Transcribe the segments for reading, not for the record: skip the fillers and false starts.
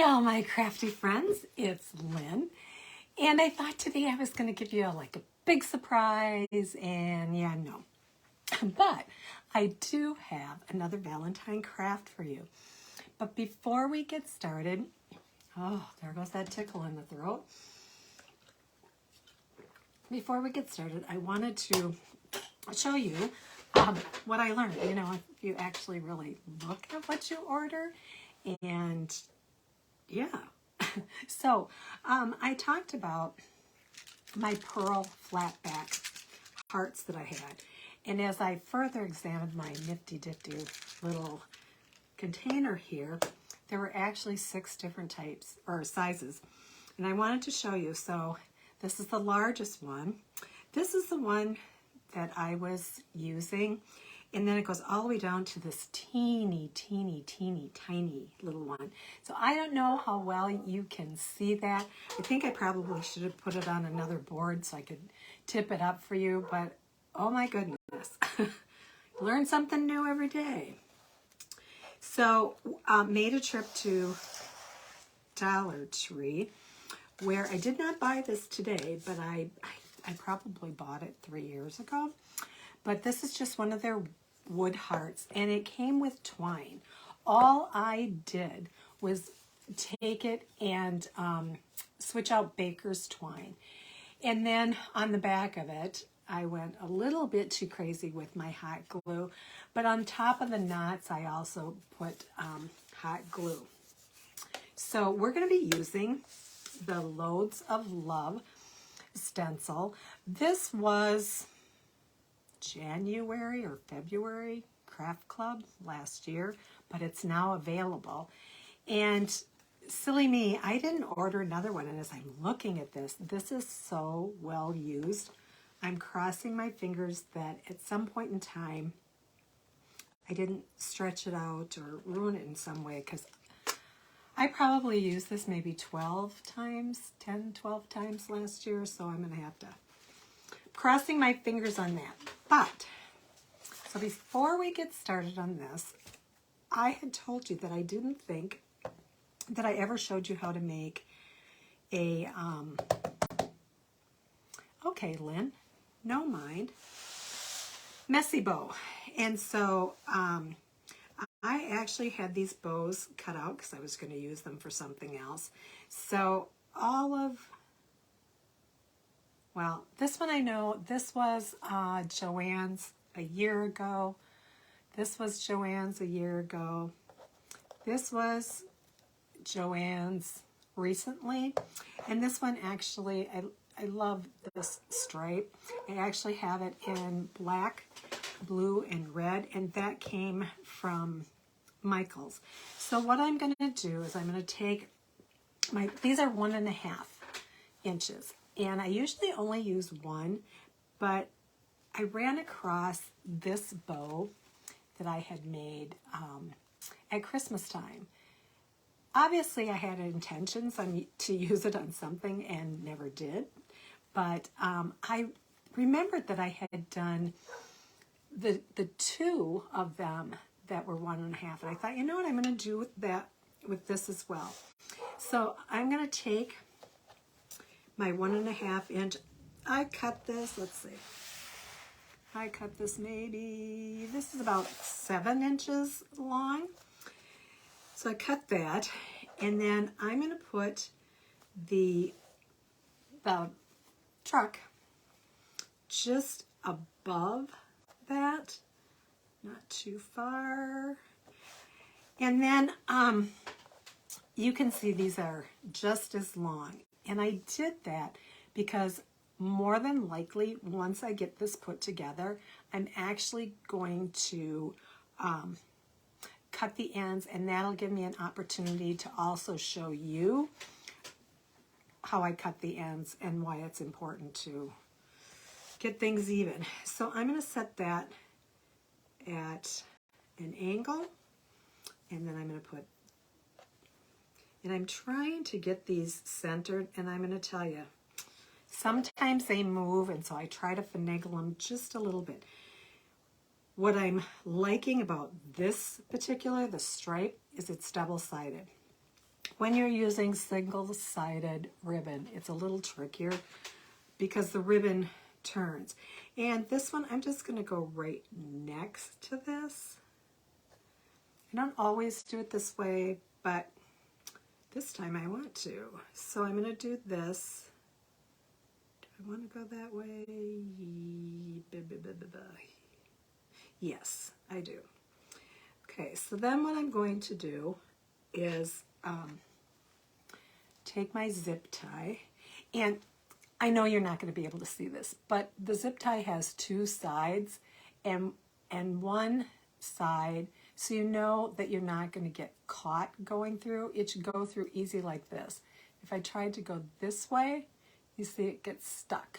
Hey all my crafty friends, it's Lynn, and I thought today I was going to give you like a big surprise, and yeah, no. But I do have another Valentine craft for you. But before we get started, oh, there goes that tickle in the throat. Before we get started, I wanted to show you what I learned. You know, if you actually really look at what you order, and yeah. So I talked about my pearl flat back hearts that I had. And as I further examined my nifty-difty little container here, there were actually 6 different types or sizes. And I wanted to show you. So this is the largest one. This is the one that I was using. And then it goes all the way down to this teeny, teeny, teeny, tiny little one. So I don't know how well you can see that. I think I probably should have put it on another board so I could tip it up for you. But oh my goodness, learn something new every day. So made a trip to Dollar Tree where I did not buy this today, but I probably bought it 3 years ago. But this is just one of their wood hearts, and it came with twine. All I did was take it and switch out baker's twine. And then on the back of it, I went a little bit too crazy with my hot glue. But on top of the knots, I also put hot glue. So we're going to be using the Loads of Love stencil. This was January or February craft club last year, but it's now available. And silly me, I didn't order another one, and as I'm looking at this, this is so well used. I'm crossing my fingers that at some point in time I didn't stretch it out or ruin it in some way, because I probably used this maybe 12 times, 10, 12 times last year, so I'm going to have to crossing my fingers on that. But, so before we get started on this, I had told you that I didn't think that I ever showed you how to make a, okay, Lynn, no mind, messy bow. And so I actually had these bows cut out because I was going to use them for something else. So well, this one I know, this was Joann's a year ago. This was Joann's a year ago. This was Joann's recently. And this one actually, I love this stripe. I actually have it in black, blue, and red, and that came from Michael's. So what I'm going to do is I'm going to take these are 1.5 inches. And I usually only use one, but I ran across this bow that I had made at Christmas time. Obviously, I had intentions to use it on something and never did. But I remembered that I had done the 2 of them that were 1.5. And I thought, you know what I'm going to do with this as well. So I'm going to take my 1.5 inch. I cut this, let's see. I cut this maybe, this is about 7 inches long. So I cut that, and then I'm going to put the truck just above that, not too far. And then you can see these are just as long. And I did that because more than likely, once I get this put together, I'm actually going to cut the ends, and that'll give me an opportunity to also show you how I cut the ends and why it's important to get things even. So I'm going to set that at an angle, and then I'm going to put, and I'm trying to get these centered, and I'm going to tell you, sometimes they move, and so I try to finagle them just a little bit. What I'm liking about this particular, the stripe, is it's double-sided. when you're using single-sided ribbon, it's a little trickier because the ribbon turns. And this one, I'm just going to go right next to this. I don't always do it this way, but this time I want to. So I'm going to do this. Do I want to go that way? Yes, I do. Okay, so then what I'm going to do is take my zip tie, and I know you're not going to be able to see this, but the zip tie has two sides and one side, so you know that you're not going to get caught going through. It should go through easy like this. If I tried to go this way, you see it gets stuck.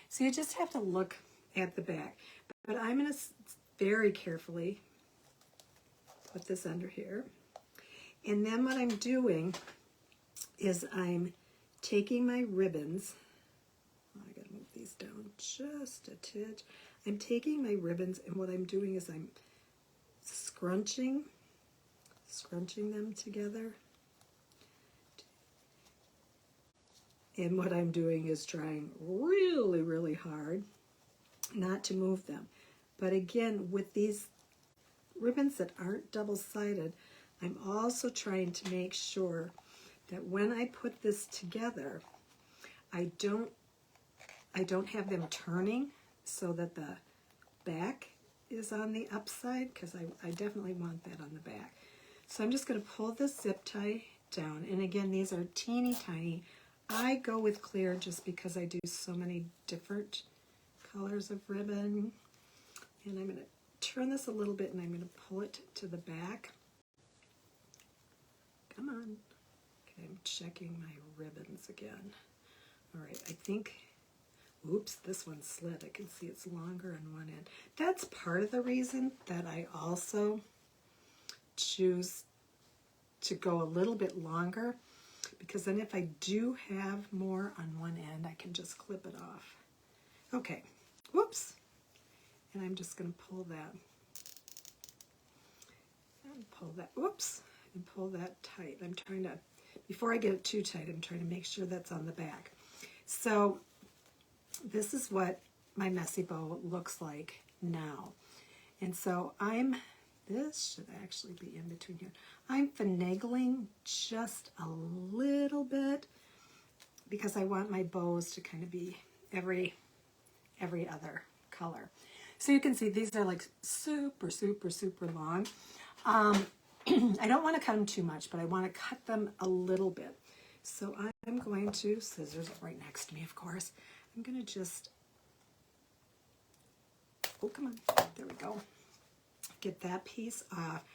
So you just have to look at the back. But I'm going to very carefully put this under here. And then what I'm doing is I'm taking my ribbons. Oh, I gotta move these down just a titch. I'm taking my ribbons, and what I'm doing is I'm scrunching them together. And what I'm doing is trying really, really hard not to move them. But again, with these ribbons that aren't double-sided, I'm also trying to make sure that when I put this together, I don't have them turning so that the back is on the upside, because I definitely want that on the back. So I'm just going to pull this zip tie down, and again, these are teeny tiny. I go with clear just because I do so many different colors of ribbon. And I'm going to turn this a little bit, and I'm going to pull it to the back. Come on. Okay, I'm checking my ribbons again. All right, I think, oops, this one slid. I can see it's longer on one end. That's part of the reason that I also choose to go a little bit longer, because then if I do have more on one end, I can just clip it off. Okay, whoops. And I'm just going to pull that, and pull that, whoops, and pull that tight. I'm trying to, before I get it too tight, I'm trying to make sure that's on the back. So this is what my messy bow looks like now. And so this should actually be in between here. I'm finagling just a little bit because I want my bows to kind of be every other color. So you can see these are like super, super, super long. I don't want to cut them too much, but I want to cut them a little bit. So I'm going to, scissors right next to me, of course. I'm going to just, oh, come on, there we go. Get that piece off.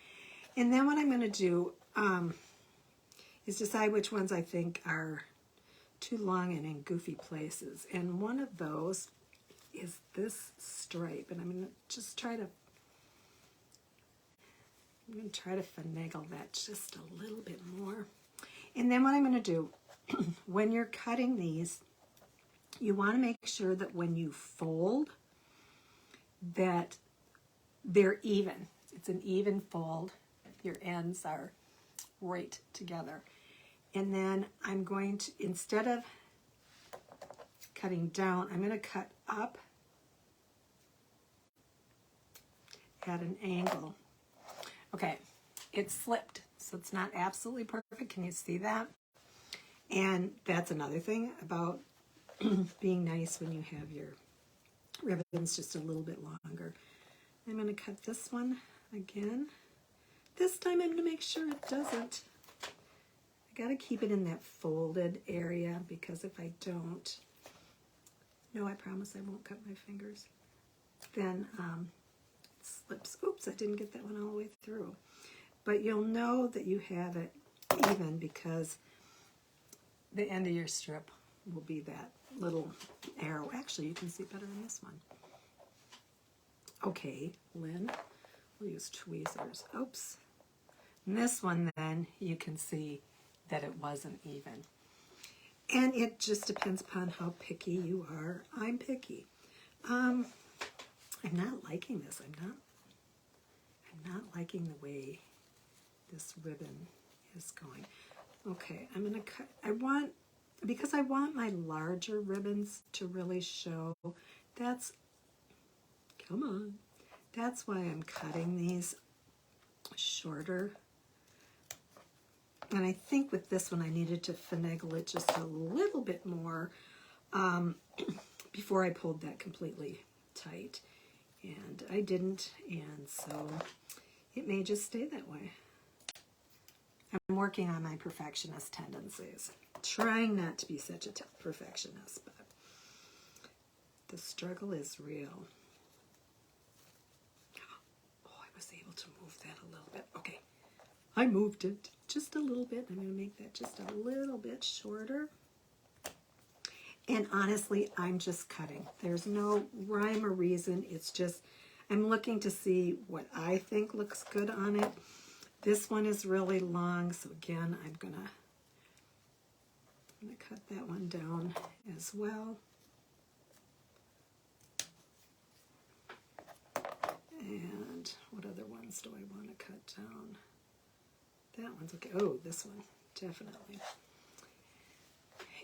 And then what I'm going to do is decide which ones I think are too long and in goofy places. And one of those is this stripe. And I'm going to just try to, finagle that just a little bit more. And then what I'm going to do, when you're cutting these, you want to make sure that when you fold, that they're even. It's an even fold. Your ends are right together. And then I'm going to, instead of cutting down, I'm going to cut up at an angle. Okay, it slipped, so it's not absolutely perfect. Can you see that? And that's another thing about being nice when you have your ribbons just a little bit longer. I'm going to cut this one again. This time I'm going to make sure it doesn't. I got to keep it in that folded area, because if I don't, no, I promise I won't cut my fingers, then it slips. Oops, I didn't get that one all the way through. But you'll know that you have it even because the end of your strip will be that little arrow. Actually, you can see better in this one. Okay, Lynn, we'll use tweezers. Oops. And this one, then, you can see that it wasn't even. And it just depends upon how picky you are. I'm picky. I'm not liking this. I'm not liking the way this ribbon is going. Okay, I'm gonna cut, because I want my larger ribbons to really show, come on, that's why I'm cutting these shorter. And I think with this one I needed to finagle it just a little bit more before I pulled that completely tight. And I didn't, and so it may just stay that way. I'm working on my perfectionist tendencies. Trying not to be such a perfectionist, but the struggle is real. Oh, I was able to move that a little bit. Okay, I moved it just a little bit. I'm going to make that just a little bit shorter. And honestly, I'm just cutting. There's no rhyme or reason. It's just, I'm looking to see what I think looks good on it. This one is really long, so again, I'm gonna cut that one down as well. And what other ones do I want to cut down? That one's okay. Oh, this one, definitely.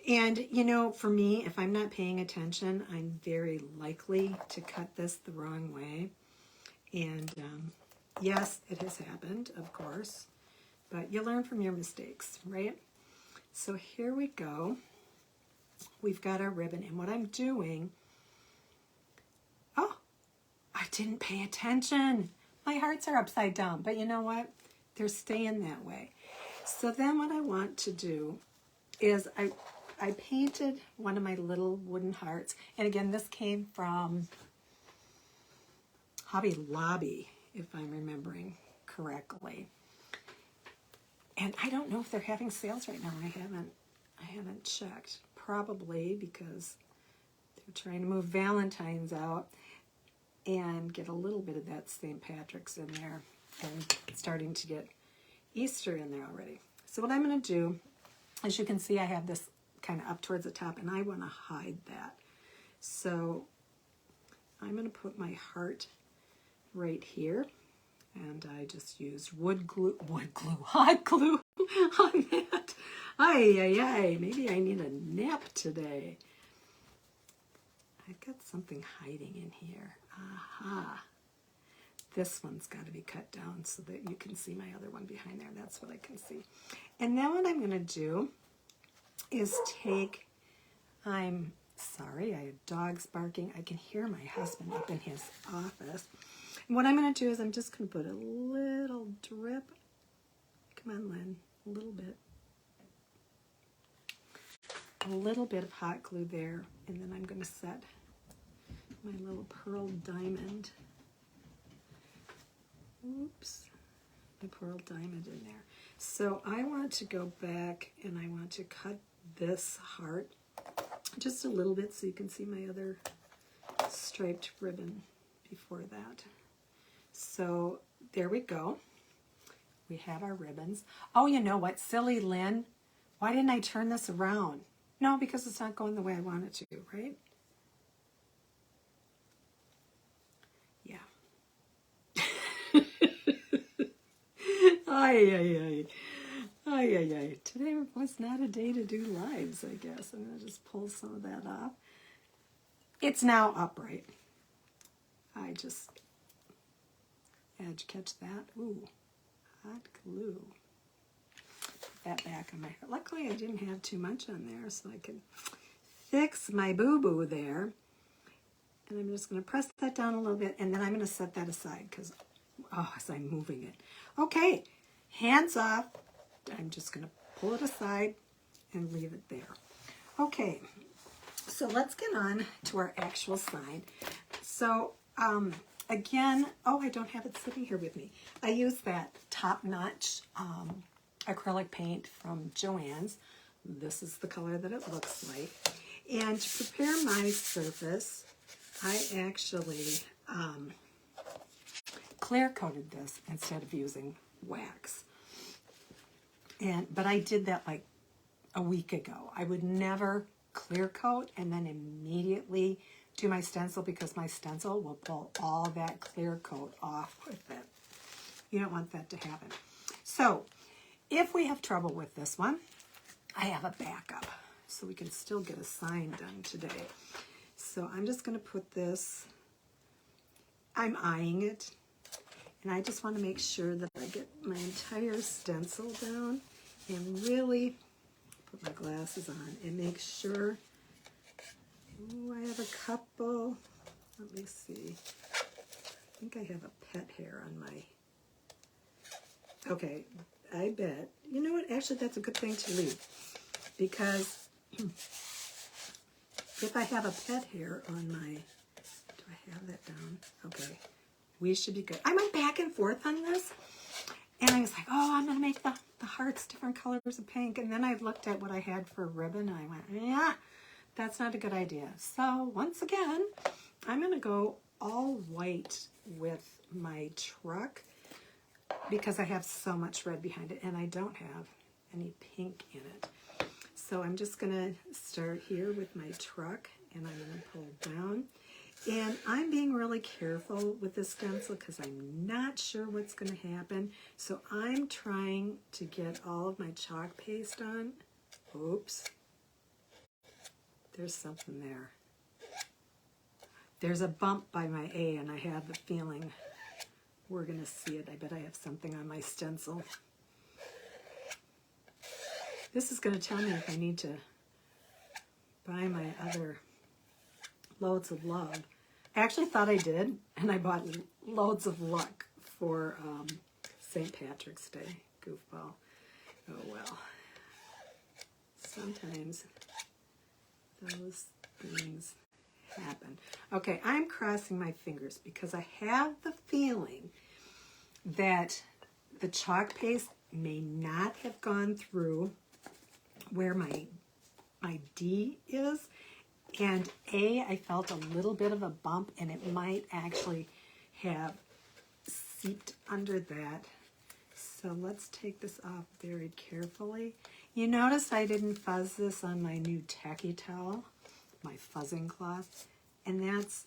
And, you know, for me, if I'm not paying attention, I'm very likely to cut this the wrong way. And yes, it has happened, of course, but you learn from your mistakes, right? So here we go. We've got our ribbon, and what I'm doing, oh, I didn't pay attention. My hearts are upside down, but you know what? They're staying that way. So then what I want to do is I painted one of my little wooden hearts, and again, this came from Hobby Lobby, if I'm remembering correctly. And I don't know if they're having sales right now. I haven't checked. Probably because they're trying to move Valentine's out and get a little bit of that St. Patrick's in there, and starting to get Easter in there already. So what I'm going to do, as you can see, I have this kind of up towards the top, and I want to hide that. So I'm going to put my heart right here, and I just used hot glue on that. Ay, maybe I need a nap today. I've got something hiding in here. Aha. This one's got to be cut down so that you can see my other one behind there. That's what I can see. And now what I'm going to do is take, I'm sorry, I have dogs barking. I can hear my husband up in his office. And what I'm going to do is I'm just going to put a little drip. Come on, Lynn, a little bit. A little bit of hot glue there, and then I'm going to set my little pearl diamond. Oops, the pearl diamond in there. So I want to go back and I want to cut this heart just a little bit so you can see my other striped ribbon before that. So there we go. We have our ribbons. Oh, you know what? Silly Lynn. Why didn't I turn this around? No, because it's not going the way I want it to, right? Yeah. Ay. Today was not a day to do lives, I guess. I'm going to just pull some of that off. It's now upright. Did you catch that? Ooh, hot glue. Put that back on my hair. Luckily, I didn't have too much on there, so I could fix my boo-boo there. And I'm just going to press that down a little bit, and then I'm going to set that aside because, as I'm moving it. Okay, hands off. I'm just going to pull it aside and leave it there. Okay, so let's get on to our actual sign. So, again, I don't have it sitting here with me. I use that top-notch acrylic paint from Joann's. This is the color that it looks like. And to prepare my surface, I actually clear coated this instead of using wax. But I did that like a week ago. I would never clear coat and then immediately do my stencil because my stencil will pull all that clear coat off with it. You don't want that to happen. So if we have trouble with this one, I have a backup, so we can still get a sign done today. So I'm just going to put this, I'm eyeing it, and I just want to make sure that I get my entire stencil down and really put my glasses on and make sure. Oh, I have a couple. Let me see. I think I have a pet hair on my. Okay, I bet. You know what? Actually, that's a good thing to leave, because if I have a pet hair on my. Do I have that down? Okay, we should be good. I went back and forth on this, and I was like, oh, I'm going to make the hearts different colors of pink. And then I looked at what I had for ribbon, and I went, yeah, that's not a good idea. So once again, I'm going to go all white with my truck because I have so much red behind it, and I don't have any pink in it. So I'm just going to start here with my truck, and I'm going to pull down. And I'm being really careful with this stencil because I'm not sure what's going to happen. So I'm trying to get all of my chalk paste on. Oops. There's something there. There's a bump by my A, and I have the feeling we're going to see it. I bet I have something on my stencil. This is going to tell me if I need to buy my other Loads of Love. I actually thought I did, and I bought Loads of Luck for St. Patrick's Day. Goofball. Oh well. Sometimes those things happen. Okay, I'm crossing my fingers because I have the feeling that the chalk paste may not have gone through where my D is, and A, I felt a little bit of a bump, and it might actually have seeped under that. So let's take this off very carefully. You notice I didn't fuzz this on my new tacky towel, my fuzzing cloth, and that's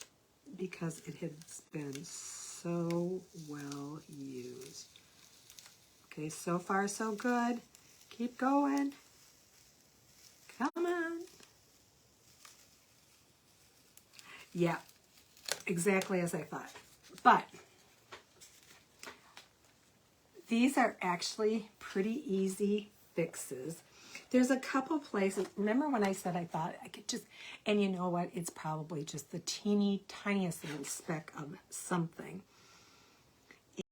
because it has been so well used. Okay, so far so good. Keep going. Come on. Yeah, exactly as I thought. But these are actually pretty easy fixes. There's a couple places. Remember when I said I thought I could just, and you know what? It's probably just the teeny tiniest little speck of something.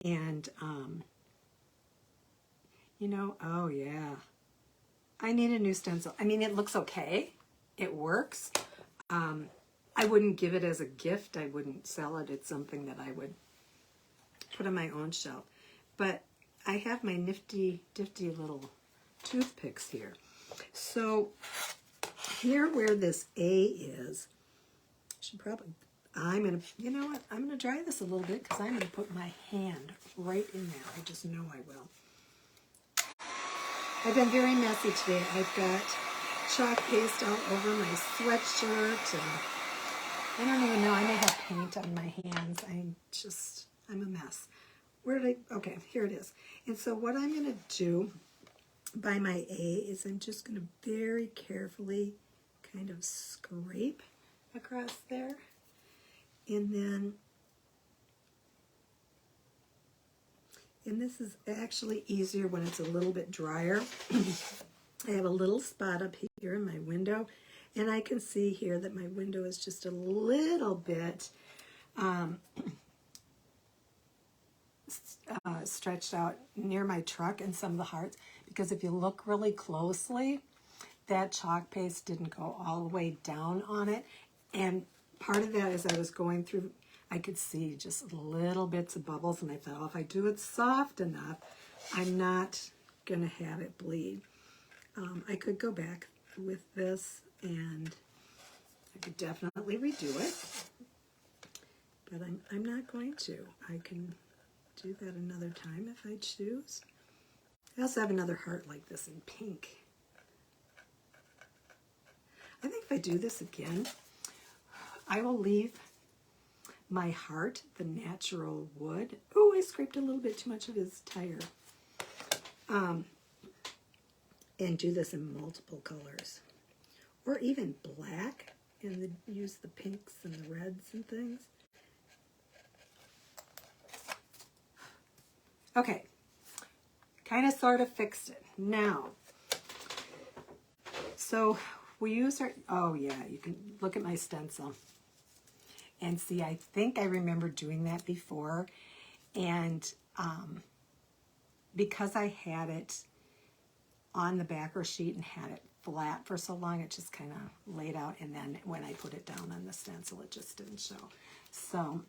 And, you know, oh yeah. I need a new stencil. I mean, it looks okay. It works. I wouldn't give it as a gift. I wouldn't sell it. It's something that I would put on my own shelf. But I have my nifty little toothpicks here. So here where this A is, I should probably, I'm going to, you know what, I'm going to dry this a little bit because I'm going to put my hand right in there. I just know I will. I've been very messy today. I've got chalk paste all over my sweatshirt, and I don't even know, I may have paint on my hands. I'm a mess. Where did I, okay, here it is. And so what I'm going to do by my A is I'm just going to very carefully kind of scrape across there. And then, and this is actually easier when it's a little bit drier. I have a little spot up here in my window, and I can see here that my window is just a little bit stretched out near my truck and some of the hearts, because if you look really closely, that chalk paste didn't go all the way down on it. And part of that, as I was going through, I could see just little bits of bubbles, and I thought, well, if I do it soft enough, I'm not going to have it bleed. I could go back with this, and I could definitely redo it, but I'm not going to. I can do that another time if I choose. I also have another heart like this in pink. I think if I do this again, I will leave my heart, the natural wood. Oh, I scraped a little bit too much of his tire. and do this in multiple colors. Or even black, and use the pinks and the reds and things. Okay, kind of sort of fixed it. Now, so we use our, oh yeah, you can look at my stencil. And see, I think I remember doing that before. And because I had it on the backer sheet and had it flat for so long, it just kind of laid out. And then when I put it down on the stencil, it just didn't show. So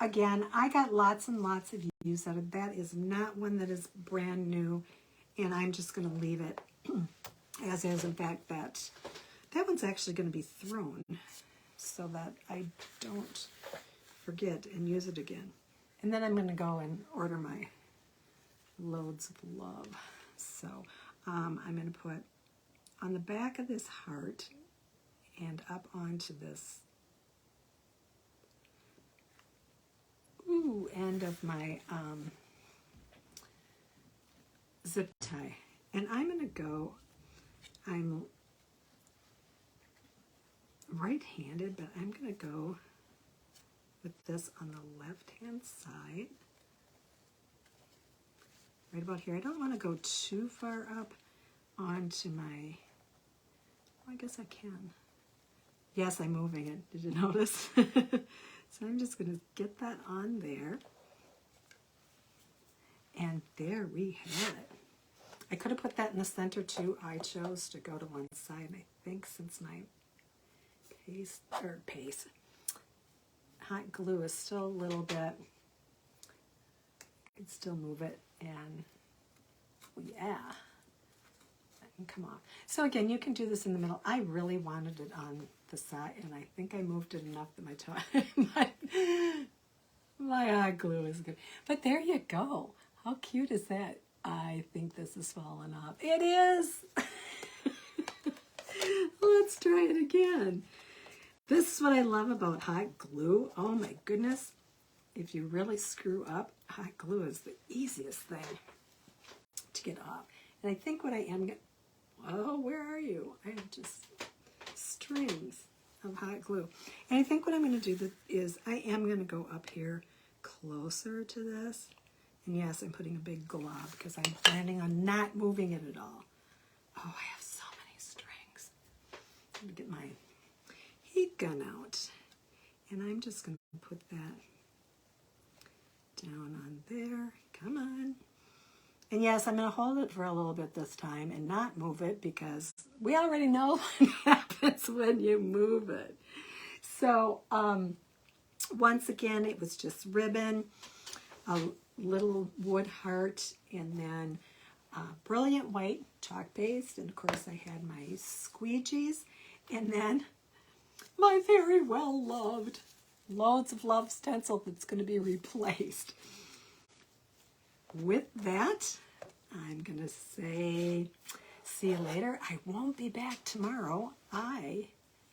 again, I got lots and lots of use out of that. Is not one that is brand new. And I'm just going to leave it as is. In fact, that one's actually going to be thrown so that I don't forget and use it again. And then I'm going to go and order my loads of love. So I'm going to put on the back of this heart and up onto this end of my zip tie. And I'm going to go, I'm right-handed, but I'm going to go with this on the left-hand side, right about here. I don't want to go too far up onto my, well, I guess I can. Yes, I'm moving it. Did you notice? So I'm just going to get that on there. And there we have it. I could have put that in the center too. I chose to go to one side. I think since my hot glue is still a little bit, I can still move it, and yeah, that can come off. So again, you can do this in the middle. I really wanted it on the side, and I think I moved it enough that my hot glue is good. But there you go. How cute is that? I think this is falling off. It is. Let's try it again. This is what I love about hot glue. Oh my goodness. If you really screw up, hot glue is the easiest thing to get off. And I think what I am going to, oh, where are you? I have just strings of hot glue. And I think what I'm going to do is I am going to go up here closer to this. And yes, I'm putting a big glob because I'm planning on not moving it at all. Oh, I have so many strings. Let me get my heat gun out. And I'm just going to put that down on there. Come on. And yes, I'm going to hold it for a little bit this time and not move it because we already know what happens when you move it. So, once again, it was just ribbon, a little wood heart, and then brilliant white chalk paste. And of course, I had my squeegees. And then my very well loved Loads of Love stencil that's going to be replaced. With that, I'm going to say, see you later. I won't be back tomorrow. I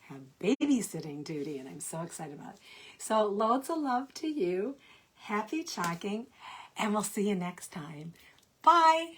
have babysitting duty, and I'm so excited about it. So loads of love to you. Happy chalking, and we'll see you next time. Bye.